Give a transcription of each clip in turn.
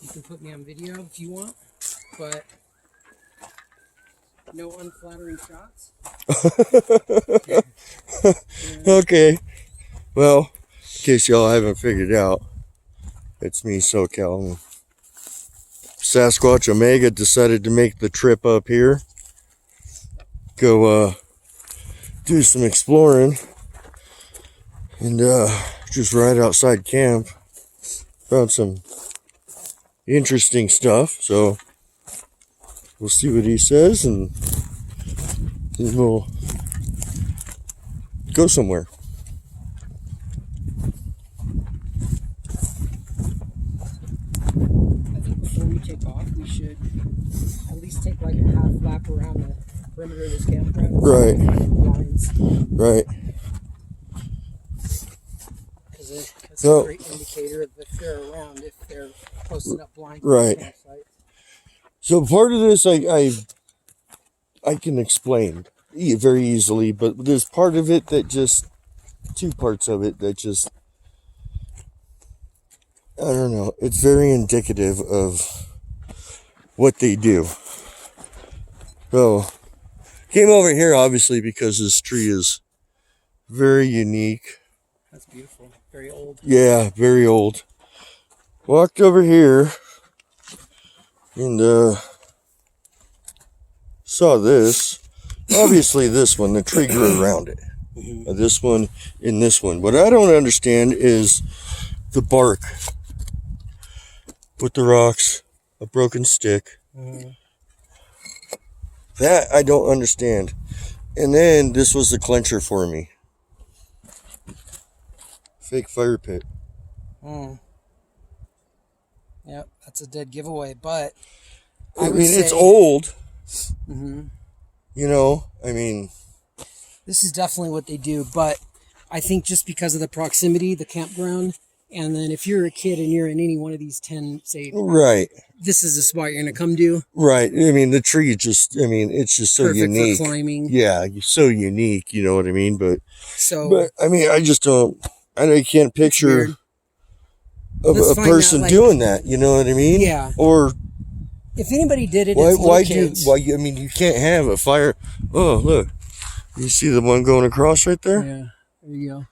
You can put me on video if you want, but no unflattering shots. Okay. Well, in case y'all haven't figured out, it's me, SoCal. And Sasquatch Omega decided to make the trip up here. Go do some exploring. And just right outside camp. Found some interesting stuff. So we'll see what he says and then we'll go somewhere. I think before we take off, we should at least take like a half lap around the perimeter of this campground. Right. Blinds. Right. Because it's a great indicator of if they're around, if they're posting up blinds. Right. So part of this I can explain very easily, but there's part of it that just, two parts of it that just, I don't know, it's very indicative of what they do. So, came over here obviously because this tree is very unique. That's beautiful. Very old. Yeah, very old. Walked over here and saw this. Obviously this one, the tree grew around it. Mm-hmm. This one and this one. What I don't understand is the bark with the rocks, a broken stick. Mm-hmm. That I don't understand. And then this was the clincher for me. Fake fire pit. Yep, that's a dead giveaway, but I mean, it's old. Mm-hmm. You know, I mean, this is definitely what they do, but I think just because of the proximity, the campground, and then if you're a kid and you're in any one of these 10, say, right, this is the spot you're going to come to. Right. I mean, the tree just, I mean, it's just so perfect unique. For climbing. Yeah, so unique, you know what I mean? But I mean, I just don't, I can't picture a person doing that, you know what I mean? Yeah. Or if anybody did it, I mean, you can't have a fire. Oh, look. You see the one going across right there? Yeah. There you go.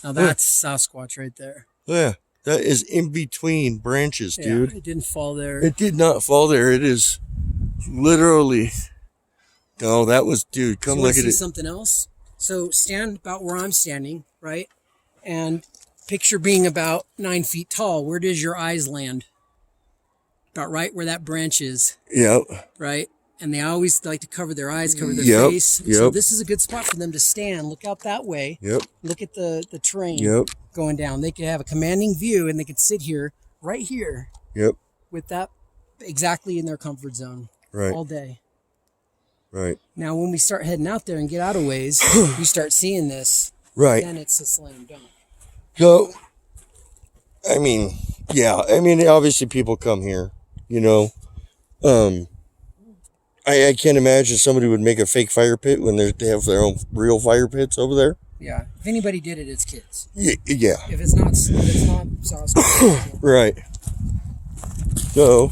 Now that's Sasquatch right there. Yeah. That is in between branches, dude. It didn't fall there. It did not fall there. It is literally. No, that was, dude, come look at it. Something else? So stand about where I'm standing, right? And picture being about 9 feet tall. Where does your eyes land? About right where that branch is. Yep. Right? And they always like to cover their eyes, cover their face. Yep. So this is a good spot for them to stand. Look out that way. Yep. Look at the train going down. They could have a commanding view and they could sit here, right here. Yep. With that exactly in their comfort zone. Right. All day. Right. Now, when we start heading out there and get out of ways, you start seeing this. Right. Then it's a slam dunk. So, I mean, yeah. I mean, obviously people come here, you know. I can't imagine somebody would make a fake fire pit when they have their own real fire pits over there. Yeah. If anybody did it, it's kids. Yeah. If it's not Sasquatch. Right. So,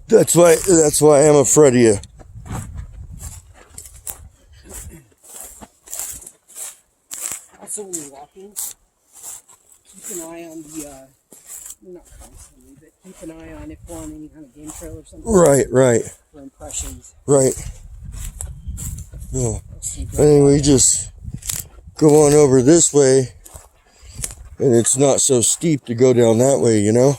that's why I'm afraid of you. Also, when you're walking, keep an eye on the, not constantly, but keep an eye on if we're on any kind of game trail or something. Right. For impressions. Right. Yeah. I think we just go on over this way, and it's not so steep to go down that way, you know?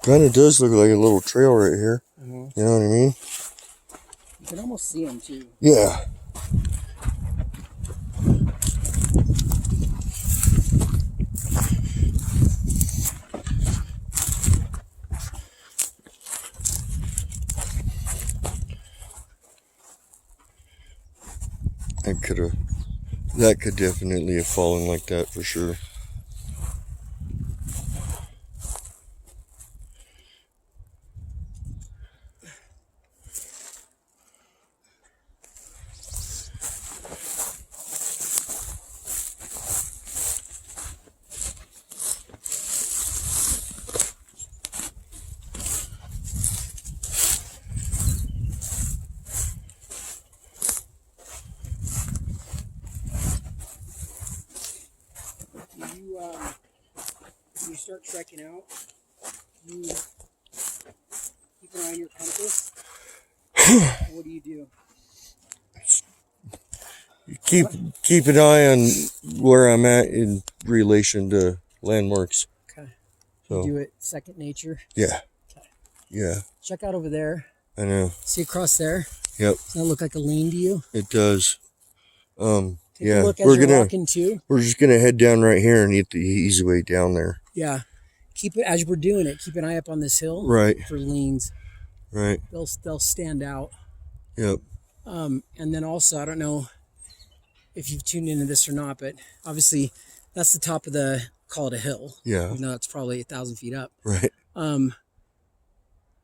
Kind of does look like a little trail right here. You know what I mean? You can almost see them too. Yeah. That could definitely have fallen like that for sure. When you start trekking out, you keep an eye on your compass. What do you do? You keep an eye on where I'm at in relation to landmarks. Okay. So, you do it second nature? Yeah. Okay. Yeah. Check out over there. I know. See across there? Yep. Does that look like a lean to you? It does. Take yeah. a look as you're walking too. We're just gonna head down right here and eat the easy way down there. Yeah. Keep it as we're doing it. Keep an eye up on this hill. Right. For leans. Right. They'll stand out. Yep. And then also, I don't know if you've tuned into this or not, but obviously that's the top of call it a hill. Yeah. Even though it's probably 1,000 feet up. Right.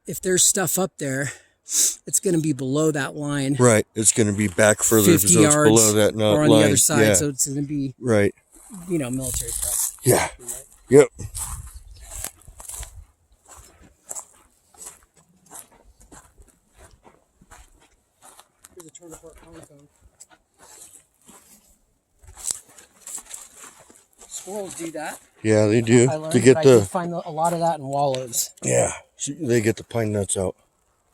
If there's stuff up there, it's going to be below that line. Right. It's going to be back further, 50 so yards it's below that or on line. the other side. Yeah. So it's going to be, right. Military press. Yeah. Right? Yep. Here's a torn apart cone. Squirrels do that. Yeah, they do. I learned, to get but the. I did find a lot of that in wallows. Yeah, they get the pine nuts out.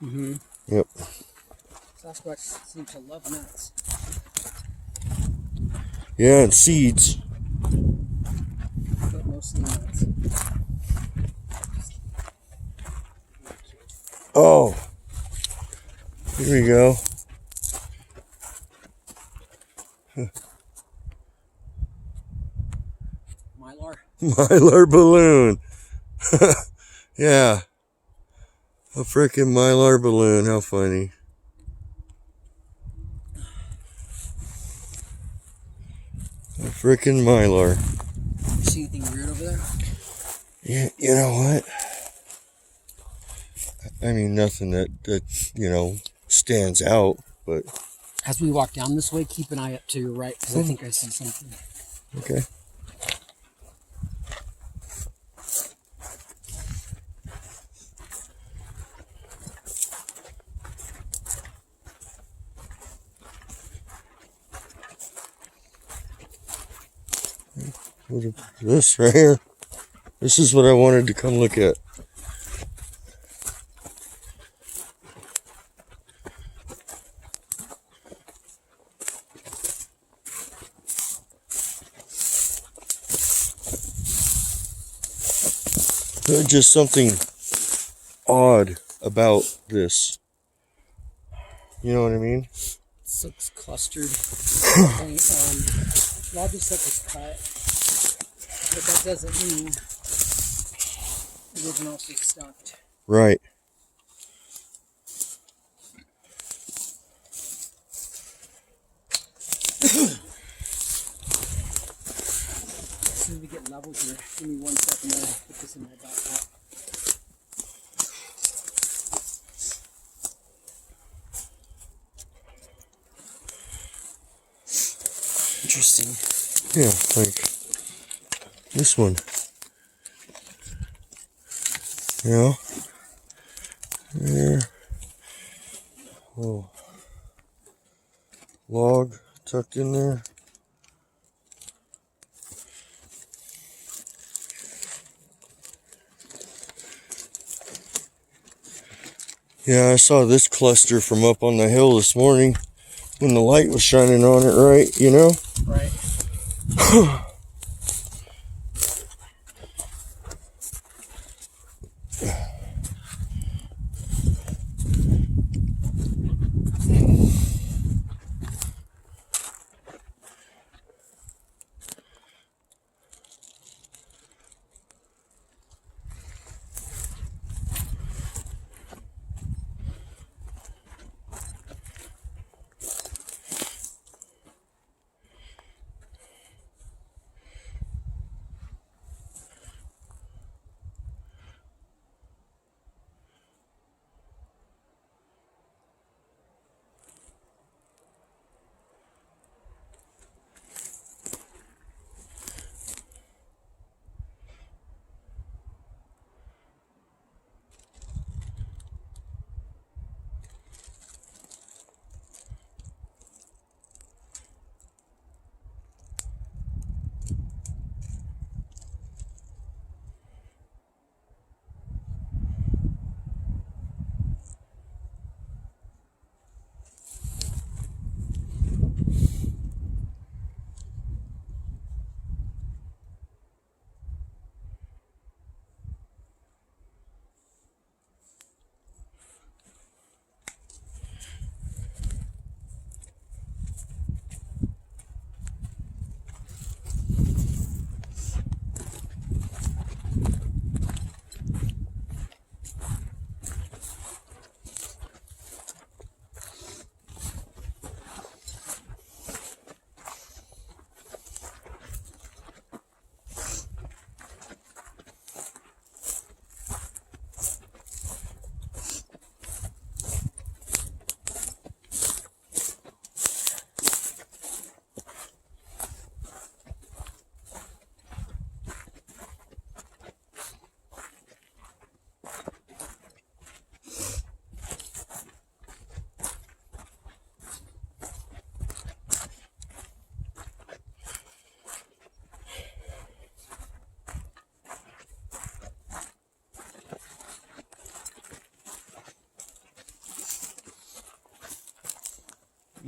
Mm-hmm. Yep. Sasquatch seem to love nuts. Yeah, and seeds. But mostly nuts. Oh, here we go. Mylar. Mylar balloon. Yeah. A freaking Mylar balloon. How funny. A freaking Mylar. You see anything weird over there? Yeah, you know what? I mean, nothing that stands out, but... As we walk down this way, keep an eye up to your right, because I think I see something. Okay. This right here. This is what I wanted to come look at. There's just something odd about this. You know what I mean? It looks clustered. A lot of this stuff is cut, but that doesn't mean it wasn't also stuffed. Right. As soon as we get level here, give me 1 second to put this in my backpack. Interesting. Yeah, like this one. You know? There. Oh. Log tucked in there. Yeah, I saw this cluster from up on the hill this morning when the light was shining on it, right? You know? Right.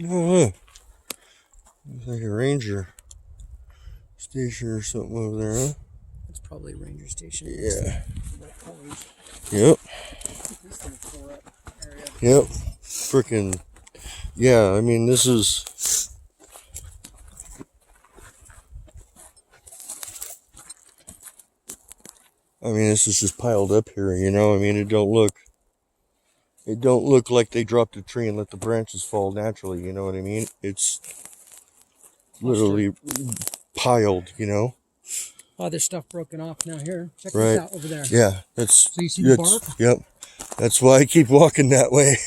Oh, look. Looks like a ranger station or something over there, huh? That's probably a ranger station. Yeah. Orange. Yep. This thing tore up area. Yep. Freaking. Yeah, I mean, this is. I mean, this is just piled up here, you know? I mean, it don't look like they dropped a tree and let the branches fall naturally, you know what I mean? It's literally piled, you know? Oh, there's stuff broken off now here. Check Right. this out over there. Yeah, that's. So you see the bark? Yep. That's why I keep walking that way.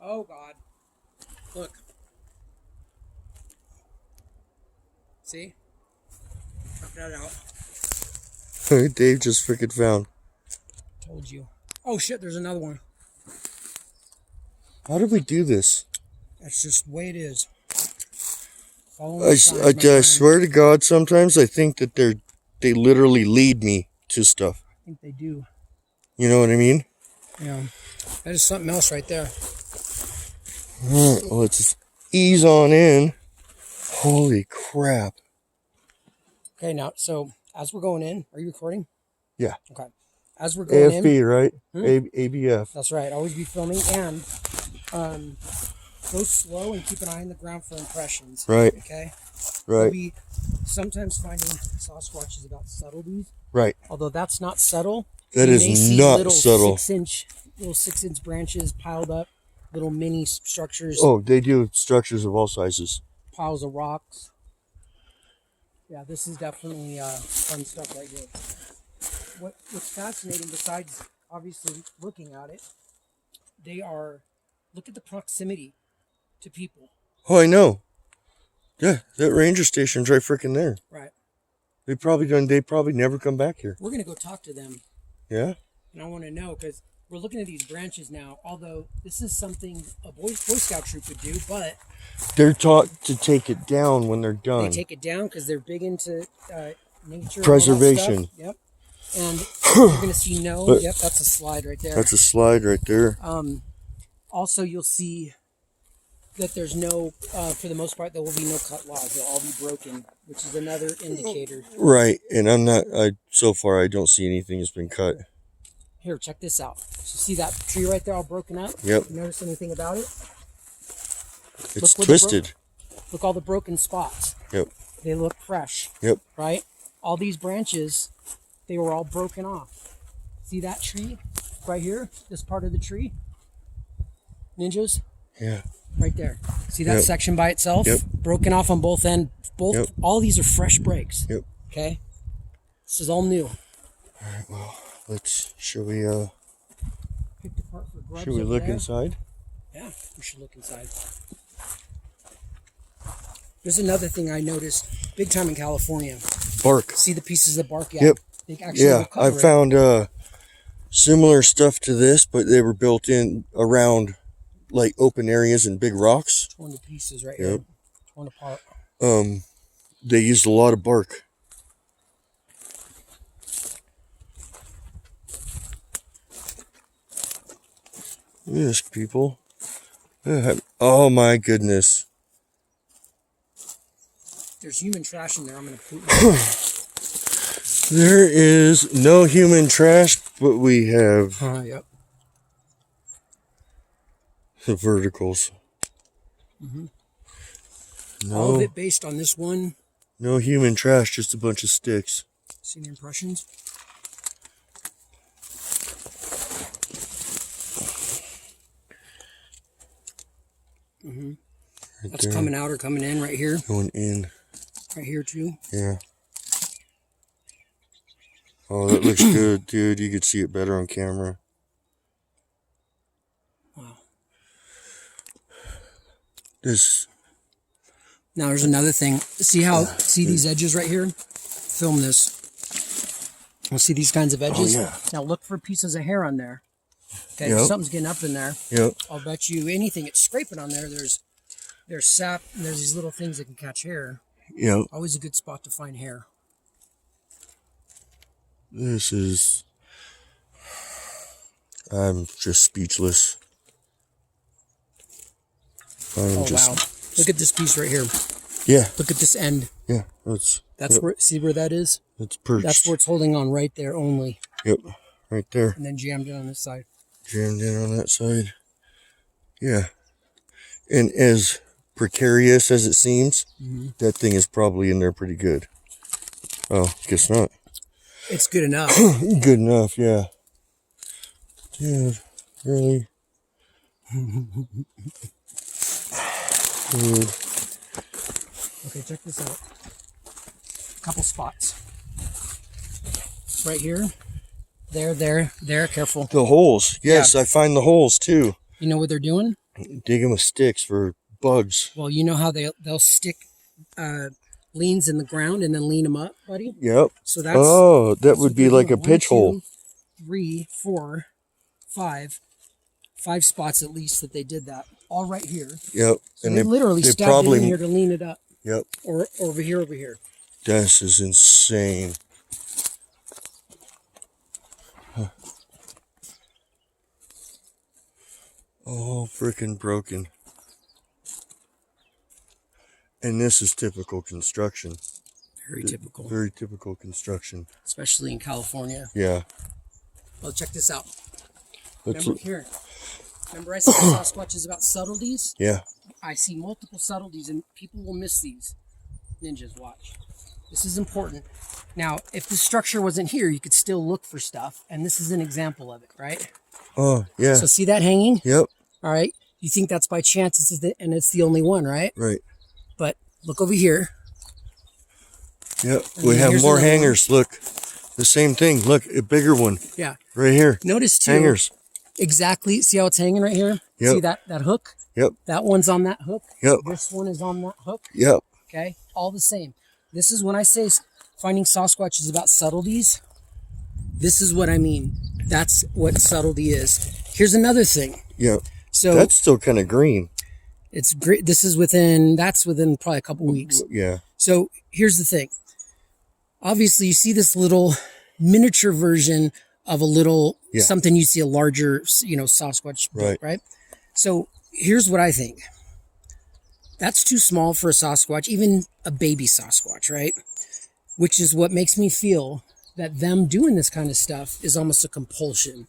Oh God! Look. See? Check that out. Dave just freaking found. Told you. Oh shit! There's another one. How did we do this? That's just the way it is. I swear to God, sometimes I think that they literally lead me to stuff. I think they do. You know what I mean? Yeah. That is something else right there. All right, well, let's just ease on in. Holy crap. Okay, now, so as we're going in, are you recording? Yeah. Okay. As we're going AFB, in. right? ABF. That's right. Always be filming and go slow and keep an eye on the ground for impressions. Right. Okay? Right. We'll be sometimes finding Sasquatch is about subtleties. Right. Although that's not subtle. That You is may see not little subtle. 6-inch branches piled up, little mini structures, Oh, they do structures of all sizes. piles of rocks. Yeah, this is definitely fun stuff right here. What's fascinating, besides obviously looking at it, look at the proximity to people. Oh, I know. Yeah, that ranger station's right freaking there. Right. They probably never come back here. We're going to go talk to them. Yeah? And I want to know, because we're looking at these branches now, although this is something a Boy Scout troop would do, but They're taught to take it down when they're done. they take it down because they're big into nature. Preservation. And all that stuff. Yep. And you're going to see yep, that's a slide right there. That's a slide right there. Also, you'll see that there's no, for the most part, there will be no cut logs. They'll all be broken, which is another indicator. Right, and so far I don't see anything that's been cut. Here, check this out. So see that tree right there all broken up? Yep. You notice anything about it? It's twisted. Look all the broken spots. Yep. They look fresh. Yep. Right? All these branches, they were all broken off. See that tree right here? This part of the tree? Ninjas? Yeah. Right there. See that section by itself? Yep. Broken off on both ends. All these are fresh breaks. Yep. Okay? This is all new. Alright, well, should we Picked apart for grubs should we over look there. inside? Yeah, we should look inside. There's another thing I noticed big time in California. Bark. See the pieces of bark? Yep. They actually Yeah, will cover I found similar stuff to this, but they were built in around like open areas and big rocks. Torn to pieces right Yep. here. Torn apart. They used a lot of bark. Yes, people. Oh my goodness. There's human trash in there. I'm going to poop. There is no human trash, but we have Yep. the verticals. All of No, it based on this one. no human trash, just a bunch of sticks. See the impressions? Right That's there. coming out or coming in right here. Going in. Right here too. Yeah. Oh, that looks good, dude. You could see it better on camera. Wow. This. Now there's another thing. See these edges right here? Film this. You'll see these kinds of edges. Oh, yeah. Now look for pieces of hair on there. Okay, Yep. if something's getting up in there. Yep. I'll bet you anything it's scraping on there. There's sap and there's these little things that can catch hair. Yep. Always a good spot to find hair. This is... I'm just speechless. Wow. Look at this piece right here. Yeah. Look at this end. Yeah. That's yep. where, see where that is? It's perched. That's where it's holding on right there only. Yep. Right there. And then jammed in on this side. Jammed in on that side. Yeah. And as precarious as it seems, that thing is probably in there pretty good. Oh, guess not. It's good enough. Good enough, yeah. Dude, really? Dude. Okay, check this out. Couple spots. Right here. There, careful. The holes. Yes, Yeah. I find the holes too. You know what they're doing? Dig them with sticks for bugs. Well, you know how they'll stick leans in the ground and then lean them up, buddy? Yep. So that's... Oh, that that's would what be they're like doing. a pitch 1, 2, hole. 3, 4, 5. 5 spots at least that they did that. All right here. Yep. So they literally stabbed in here to lean it up. Yep. Or over here. This is insane. Huh. All freaking broken. And this is typical construction. Very typical. Very typical construction. Especially in California. Yeah. Well, check this out. Let's Remember here. Remember I said Sasquatch is about subtleties? Yeah. I see multiple subtleties and people will miss these. Ninjas, watch. This is important. Now, if the structure wasn't here, you could still look for stuff. And this is an example of it, right? Oh, yeah. So see that hanging? Yep. All right. You think that's by chance, and it's the only one, right? Right. But look over here. Yep. And We then have here's more another hangers. Look. The same thing. Look, a bigger one. Yeah. Right here. Notice too. Hangers. Exactly. See how it's hanging right here? Yep. See that hook? Yep. That one's on that hook. Yep. This one is on that hook. Yep. Okay. All the same. This is when I say finding Sasquatch is about subtleties. This is what I mean. That's what subtlety is. Here's another thing. Yep. So That's still kind of green. it's great. That's within probably a couple weeks. Yeah. So here's the thing. Obviously, you see this little miniature version of a little something you see a larger, Sasquatch built, right? So here's what I think. That's too small for a Sasquatch, even a baby Sasquatch, right? Which is what makes me feel that them doing this kind of stuff is almost a compulsion.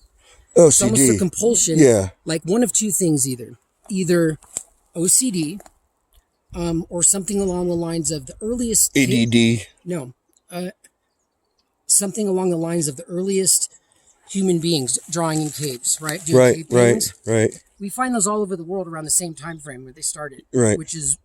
OCD. It's almost a compulsion. Yeah. Like one of two things either OCD, or something along the lines of the earliest... ADD. No. Something along the lines of the earliest human beings drawing in caves, right? Doing cave paintings. Right. We find those all over the world around the same time frame where they started. Right. Which is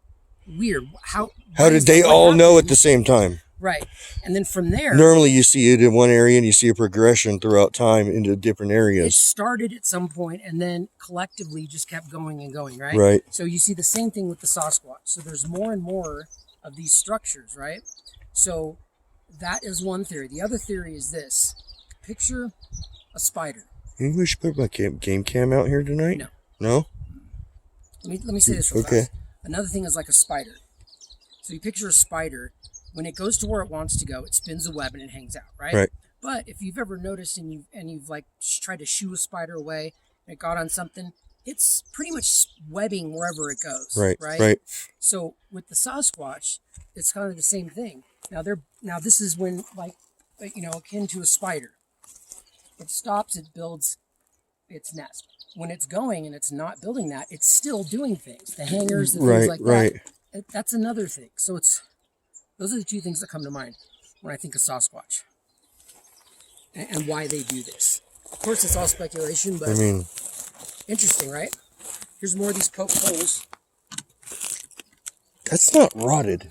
weird. How did they all know at the same time? Right. And then from there... Normally you see it in one area and you see a progression throughout time into different It areas. started at some point and then collectively just kept going and going, right? Right. So you see the same thing with the Sasquatch. So there's more and more of these structures, right? So that is one theory. The other theory is this. Picture a spider. Maybe we should put my game cam out here tonight? No. No? Let me say this real fast. Another thing is like a spider. So you picture a spider. When it goes to where it wants to go, it spins a web and it hangs out, right? Right. But if you've ever noticed and you've like tried to shoo a spider away and it got on something, it's pretty much webbing wherever it goes. Right. So with the Sasquatch, it's kind of the same thing. Now this is when akin to a spider. It stops, it builds its nest. When it's going and it's not building that, it's still doing things. The hangers, the things like that. That's another thing. So those are the two things that come to mind when I think of Sasquatch and why they do this. Of course, it's all speculation, but interesting, right? Here's more of these poked holes. That's not rotted.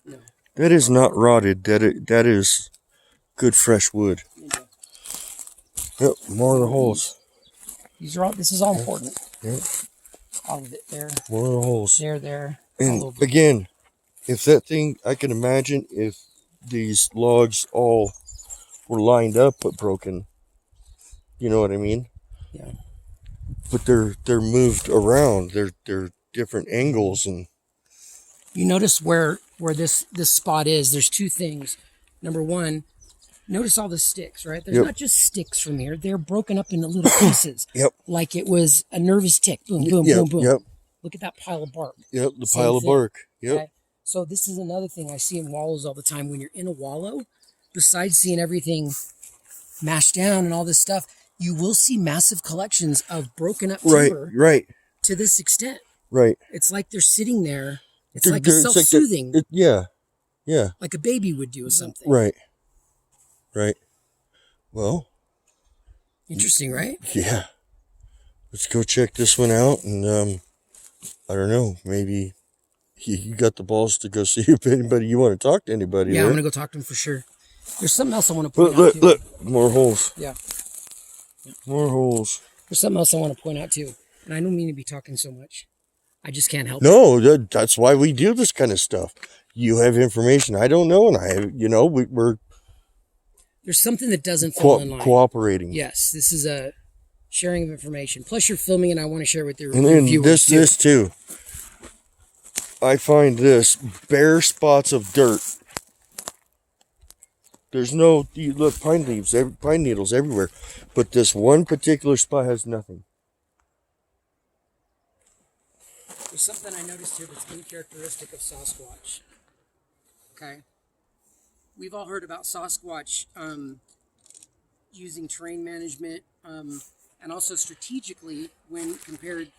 No. That is not rotted. That is good fresh wood. Yep, more of the holes. This is all important. Yep. All of it there. More of the holes. There. And again, if that thing, I can imagine if these logs all were lined up but broken. You know what I mean? Yeah. But they're moved around. They're different angles, and you notice where this spot is. There's two things. Number one, notice all the sticks, right? There's not just sticks from here. They're broken up into little pieces. Yep. Like it was a nervous tick. Boom, boom, boom, boom. Yep. Look at that pile of bark. Yep, the pile of bark. Yep. Okay? So this is another thing I see in wallows all the time. When you're in a wallow, besides seeing everything mashed down and all this stuff, you will see massive collections of broken up timber. Right. To this extent. Right. It's like they're sitting there. It's like a self-soothing. Yeah. Like a baby would do or something. Right. Well. Interesting, right? Yeah. Let's go check this one out, and I don't know, maybe you got the balls to go see if anybody, you want to talk to anybody. Yeah, right? I'm going to go talk to him for sure. There's something else I want to point out too. Look, more holes. Yeah. More holes. There's something else I want to point out too. And I don't mean to be talking so much. I just can't help it. No, that's why we do this kind of stuff. You have information I don't know, and I have, we're... There's something that doesn't fall in line. Cooperating. Yes, this is a sharing of information. Plus you're filming, and I want to share with your viewers this too. I find this bare spots of dirt. There's no, you look, pine needles everywhere, but this one particular spot has nothing. There's something I noticed here that's uncharacteristic of Sasquatch. Okay. We've all heard about Sasquatch using terrain management and also strategically when compared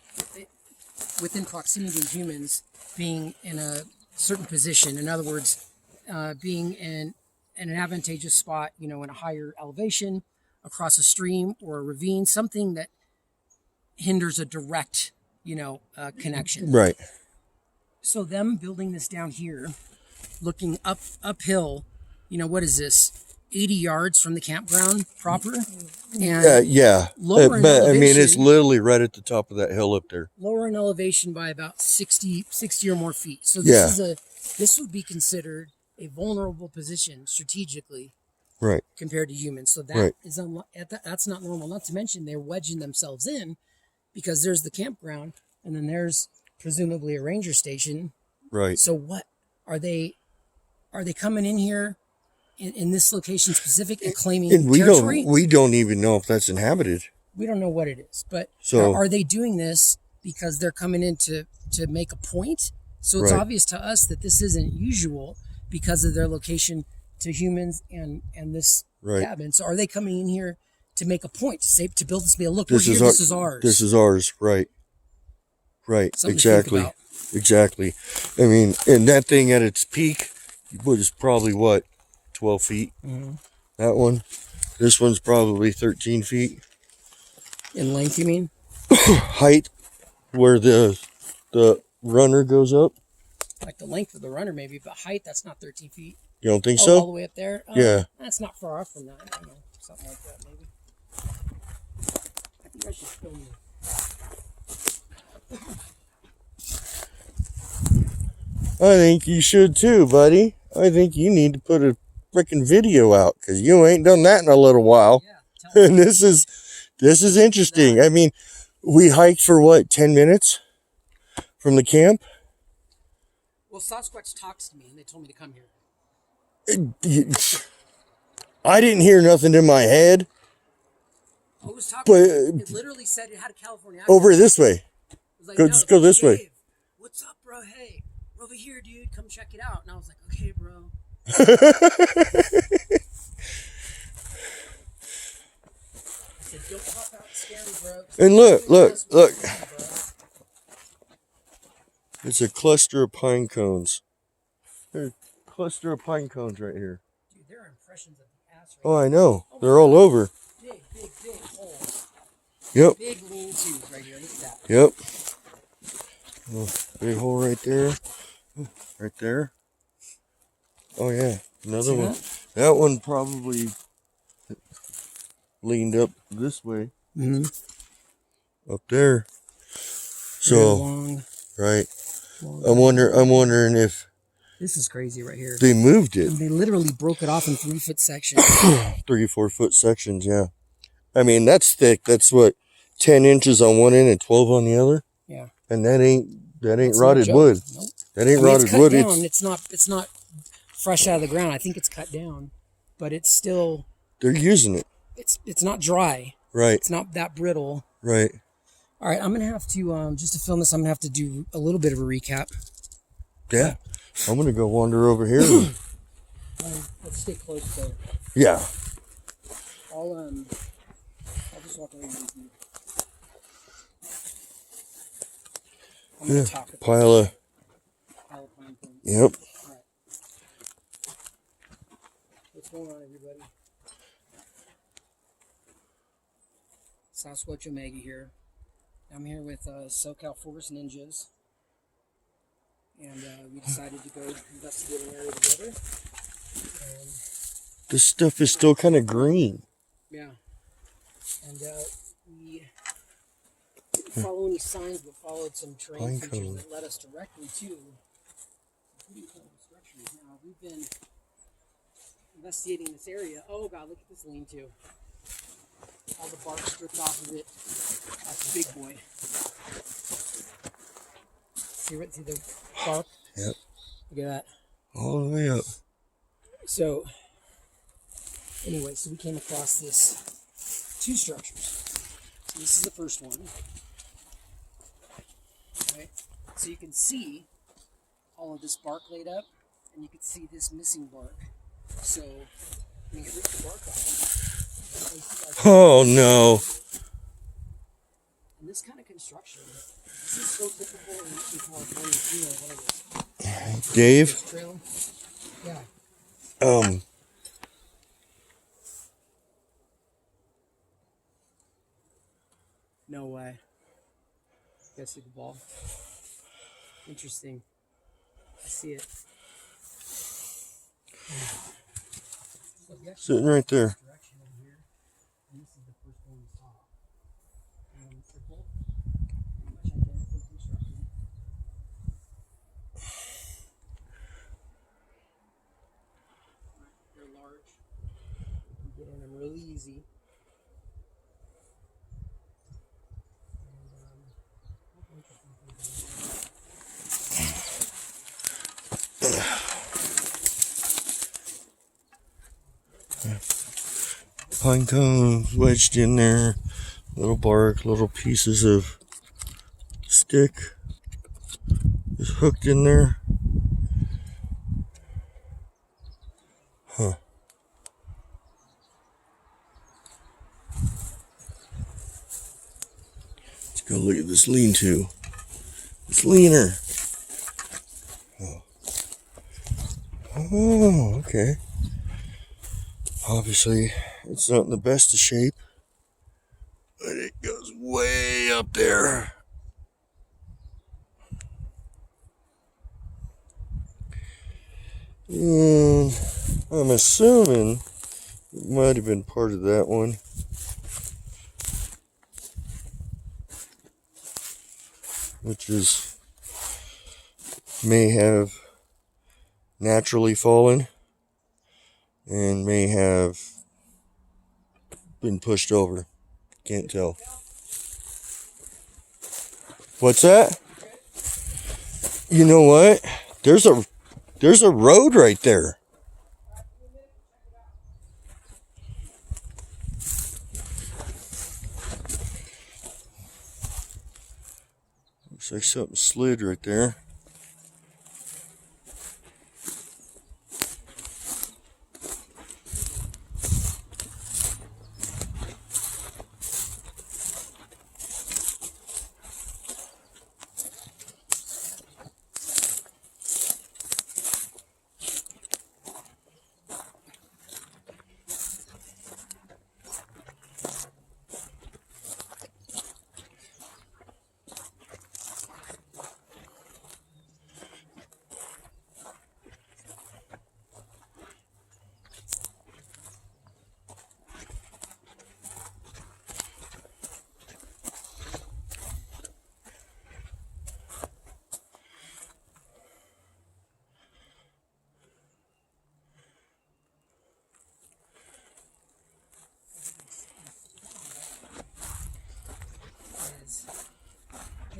within proximity to humans being in a certain position. In other words, being in an advantageous spot, in a higher elevation, across a stream or a ravine, something that hinders a direct, connection. Right. So them building this down here, looking uphill, what is this? 80 yards from the campground proper? And yeah. But I mean, it's literally right at the top of that hill up there. Lower in elevation by about 60 or more feet. So this would be considered a vulnerable position strategically. Right. Compared to humans. So that is that's not normal. Not to mention they're wedging themselves in because there's the campground and then there's presumably a ranger station. Right. So what are they coming in here in this location specific and claiming territory? We don't even know if that's inhabited. We don't know what it is, but are they doing this because they're coming in to make a point? So it's obvious to us that this isn't usual because of their location to humans and this cabin. So are they coming in here to make a point, to build this meal? Look, this is ours. This is ours, right. Exactly. I mean, and that thing at its peak was probably 12 feet. Mm-hmm. That one. This one's probably 13 feet. In length, you mean? Height, where the runner goes up. Like the length of the runner, maybe, but height, that's not 13 feet. You don't think so? All the way up there? Yeah. That's not far off from that. Something like that, maybe. I think I should film you. I think you should too, buddy. I think you need to put a freaking video out because you ain't done that in a little while. Yeah, and this is interesting. I mean, we hiked for 10 minutes from the camp? Well, Sasquatch talks to me and they told me to come here. I didn't hear nothing in my head. I was talking, but it literally said it had a California accent. Over this way. Like, just go this way. What's up, bro? Hey, we're over here, dude. Come check it out. And I was like, okay, bro. I said, don't pop out and scare me, bro. And look. It's a cluster of pine cones. There's a cluster of pine cones right here. Dude, there are impressions of the ass right Oh, I know. They're all over. Big holes. Yep. Big lean-tos right here. Look at that. Yep. Oh, big hole right there. Right there. Oh, yeah. Another one. That one probably leaned up this way. Mm-hmm. Up there. So, long, right. long I'm wondering if This is crazy right here. They moved it. They literally broke it off in 3-foot sections. 3-4 foot sections, yeah. I mean, that's thick. That's what, 10 inches on one end and 12 on the other? Yeah. And that ain't rotted wood. Nope. That ain't rotted wood. It's not fresh out of the ground. I think it's cut down, but it's still. They're using it. It's not dry. Right. It's not that brittle. Right. All right, I'm gonna have to just to film this. I'm gonna have to do a little bit of a recap. Yeah. I'm gonna go wander over here. Let's stay close though. Yeah. I'll just walk over with you. Yeah. Pile of pine cones. Yep. All right. What's going on, everybody? Sasquatch Omega here. I'm here with SoCal Forest Ninjas. And we decided to go investigate an area together. This stuff is still kind of green. Yeah. And we didn't follow any signs, but followed some terrain features that led us directly to pretty cool structures. Now, we've been investigating this area. Oh, God, look at this lean-to. All the bark stripped off of it. That's a big boy. See the bark? Yep. Look at that. All the way up. So, anyway, so we came across two structures. So this is the first one. Right? So you can see all of this bark laid up, and you can see this missing bark. So, we can rip the bark off. Oh, no. And this kind of construction, this is so typical in California. What is it? Dave? Trail? Yeah. No way. You guys see the ball? Interesting. I see it. Sitting right there. They're large. You can get in them really easy. Pine cones wedged in there, little bark, little pieces of stick is hooked in there. Huh. Let's go look at this lean-to. It's leaner. Oh, okay. Obviously, it's not in the best of shape, but it goes way up there. And I'm assuming it might have been part of that one. Which may have naturally fallen and may have been pushed over. Can't tell. What's that? You know what? There's a road right there. Looks like something slid right there.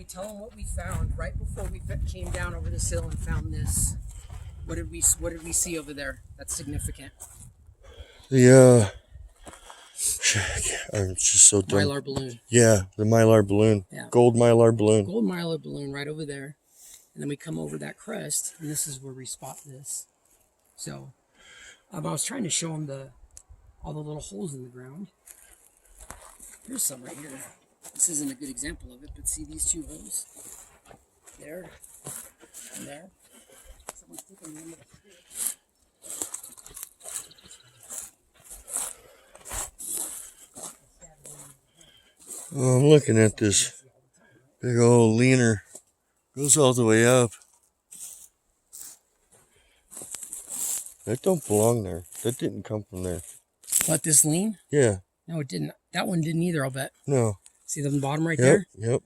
tell them what we found right before we came down over this hill and found this. What did we see over there? That's significant. I'm just so dumb. Mylar balloon. Yeah, the Mylar balloon. Yeah. Gold Mylar balloon. Gold Mylar balloon right over there. And then we come over that crest, and this is where we spot this. So, I was trying to show them all the little holes in the ground. Here's some right here. This isn't a good example of it, but see these two holes? There and there. Someone's taking them. Oh, I'm looking at this big old leaner. Goes all the way up. That don't belong there. That didn't come from there. What, this lean? Yeah. No, it didn't. That one didn't either, I'll bet. No. See the bottom right there? Yep.